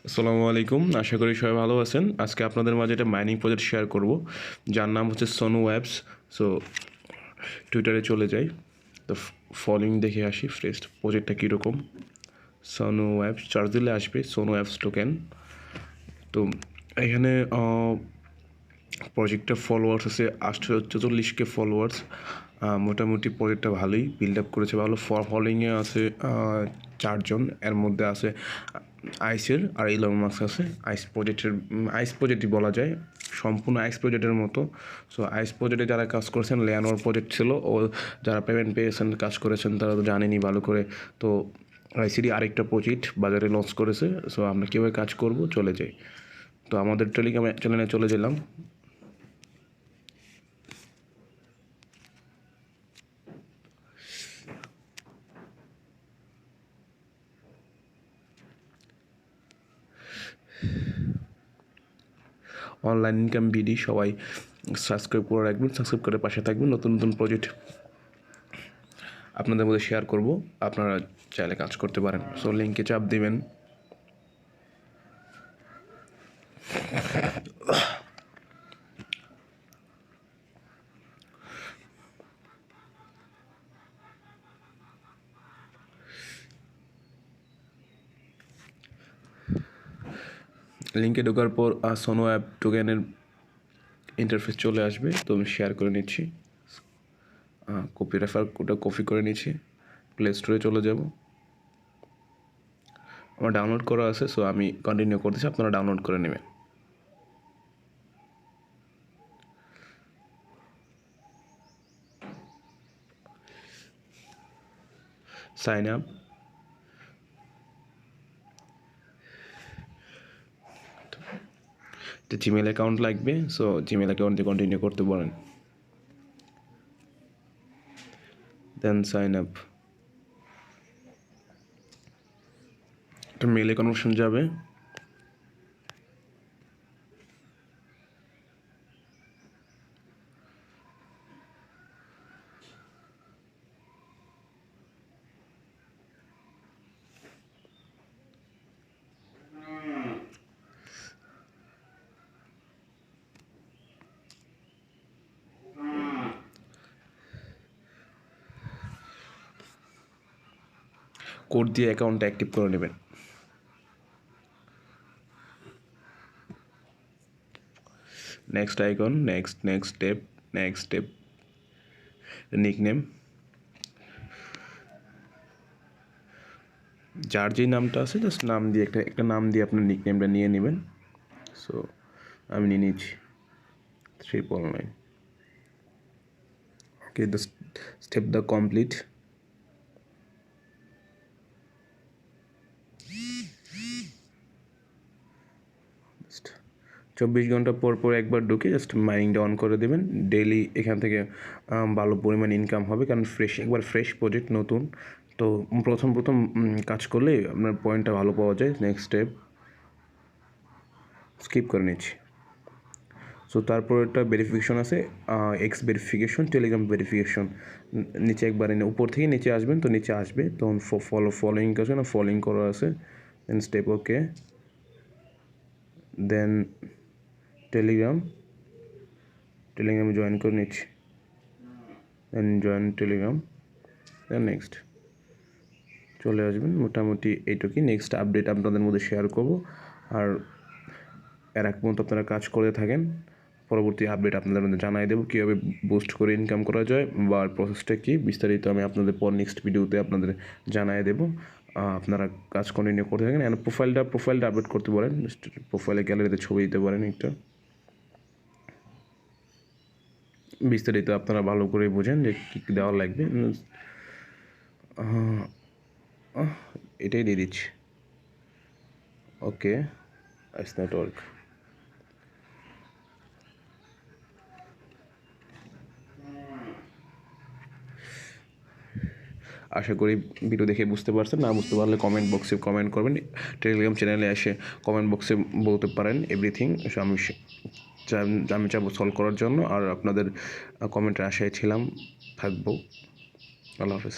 আসসালামু আলাইকুম, আশা করি সবাই ভালো আছেন। আজকে আপনাদের মাঝে একটা মাইনিং প্রজেক্ট শেয়ার করব, যার নাম হচ্ছে সোনু অ্যাপস। সো টুইটারে চলে যাই, তো ফলোইং দেখে আসি ফ্রেস্ট প্রজেক্টটা কীরকম। সোনু অ্যাপস চার্জ দিলে আসবে সোনু অ্যাপস টোকেন। তো এখানে প্রজেক্টটা ফলোয়ার্স আছে 844K ফলোয়ার্স। মোটামুটি প্রজেক্টটা ভালোই বিল্ড আপ করেছে, ভালো ফলোইংয়ে আছে 4 জন। এর মধ্যে আছে আইসের আর ইলন মাস্ক আছে। আইস প্রজেক্টই বলা যায়, সম্পূর্ণ আইস প্রজেক্টের মতো। সো আইস প্রজেক্টে যারা কাজ করেছেন, লেয়ানোর প্রজেক্ট ছিল, ও যারা পেমেন্ট পেয়েছেন কাজ করেছেন তারা তো জানেনই ভালো করে। তো আইসিডি আরেকটা প্রজেক্ট বাজারে লঞ্চ করেছে। সো আমরা কীভাবে কাজ করব চলে যাই। তো আমাদের টেলিগ্রাম চ্যানেলে চলে গেলাম। অনলাইন ইনকাম বিডি সবাই সাবস্ক্রাইব করে রাখবেন, সাবস্ক্রাইব করে পাশে থাকবেন। নতুন নতুন প্রজেক্ট আপনাদের মধ্যে শেয়ার করব, আপনারা চাইলে কাজ করতে পারেন। সো লিঙ্কে চাপ দিবেন। লিঙ্কে ঢোকার পর সোনো অ্যাপ টোকেনের ইন্টারফেস চলে আসবে। তো আমি শেয়ার করে নিচ্ছি, ওটা কপি করে নিচ্ছি, প্লে স্টোরে চলে যাব। আমার ডাউনলোড করা আছে, সো আমি কন্টিনিউ করতেছি, আপনারা ডাউনলোড করে নেবেন। সাইন আপ, তো জিমেল অ্যাকাউন্ট লাগবে। সো জিমেল অ্যাকাউন্ট দিয়ে কন্টিনিউ করতে পারেন। দেন সাইন আপ, একটা মেলে কনভার্সন যাবে। কোড দিয়ে অ্যাকাউন্টটা অ্যাক্টিভ করে নেবেন। Next icon, next step, nickname, যার যেই নামটা আছে জাস্ট নাম দিয়ে একটা নাম দিয়ে আপনার নিকনেমটা নিয়ে নেবেন। সো আমি নিয়ে নিচ্ছি 399। ওকে, দ্য স্টেপ দ্য কমপ্লিট। 24 ঘন্টা পর পর একবার ঢুকে জাস্ট মাইনিংটা অন করে দেবেন। ডেইলি এখান থেকে ভালো পরিমাণ ইনকাম হবে, কারণ ফ্রেশ প্রজেক্ট, নতুন। তো প্রথম কাজ করলে আপনার পয়েন্টটা ভালো পাওয়া যায়। নেক্সট স্টেপ স্কিপ করে নিচ্ছি। সো তারপর একটা ভেরিফিকেশন আছে, এক্স ভেরিফিকেশন, টেলিগ্রাম ভেরিফিকেশন। নিচে একবার উপর থেকে নিচে আসবেন, তো নিচে আসবে, তখন ফলোইং আছে না, ফলোইং করা আছে। দেন স্টেপ ওকে, দেন টেলিগ্রামে জয়েন করে নিচ্ছি। Then join Telegram, then next চলে আসবেন। মোটামুটি এইটুকুই। নেক্সট আপডেট আপনাদের মধ্যে শেয়ার করব। আর এর এক মতো আপনারা কাজ করে থাকেন, পরবর্তী আপডেট আপনাদের মধ্যে জানাই দেবো কীভাবে বুস্ট করে ইনকাম করা যায় বা প্রসেসটা কী বিস্তারিত আমি আপনাদের পর নেক্সট ভিডিওতে আপনাদের জানাই দেবো। আপনারা কাজ কন্টিনিউ করতে থাকেন। এন্ড প্রোফাইলটা আপডেট করতে পারেন, প্রোফাইলে গ্যালারিতে ছবি দিতে পারেন একটা। বিস্তারিত আপনারা ভালো করে বোঝেন যে কী কী দেওয়া লাগবে। এটাই দিয়ে দিচ্ছি। ওকে, আইস নেটওয়ার্ক। আশা করি ভিডিও দেখে বুঝতে পারছেন। না বুঝতে পারলে কমেন্ট বক্সে কমেন্ট করবেন। টেলিগ্রাম চ্যানেলে এসে কমেন্ট বক্সে বলতে পারেন এভরিথিং। আমি চাবো সলভ করার জন্য। আর আপনাদের কমেন্টের আশায় থাকবো। আল্লাহ হাফেজ।